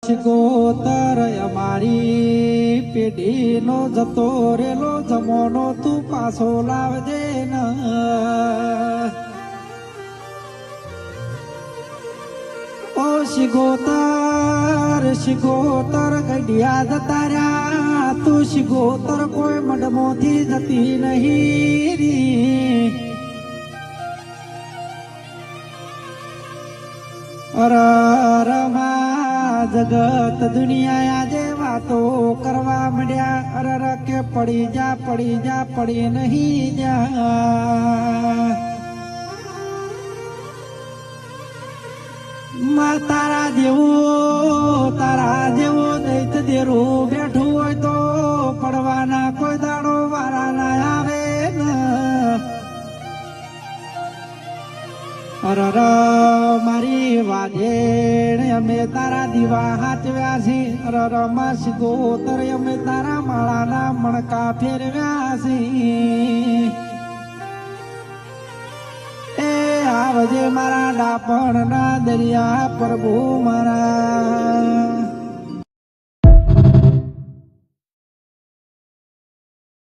શિકોતર અમારી પેઢીનો જતો રેલો જમોનો તું પાછો લાવજે ન ઓ શિકોતર ગઢિયા જતા રહ્યા તું શિકોતર કોઈ મડમોથી જતી નહીં રી અરરમાં જગત દુનિયા આજે વાતો કરવા માંડ્યા અરર કે પડી જા પડી નહીં જા તારા જેવું દૈત દેરું બેઠું હોય તો પડવાના કોઈ દાડો વારા ના આવે ને અરર મારી વાજેણ અમે તારા દીવા હાચવ્યા છે અરર માં શિકોતર અમે તારા માળાના મણકા ફેરવ્યા છે આવજે મારા ડાપણ ના દરિયા પ્રભુ મારા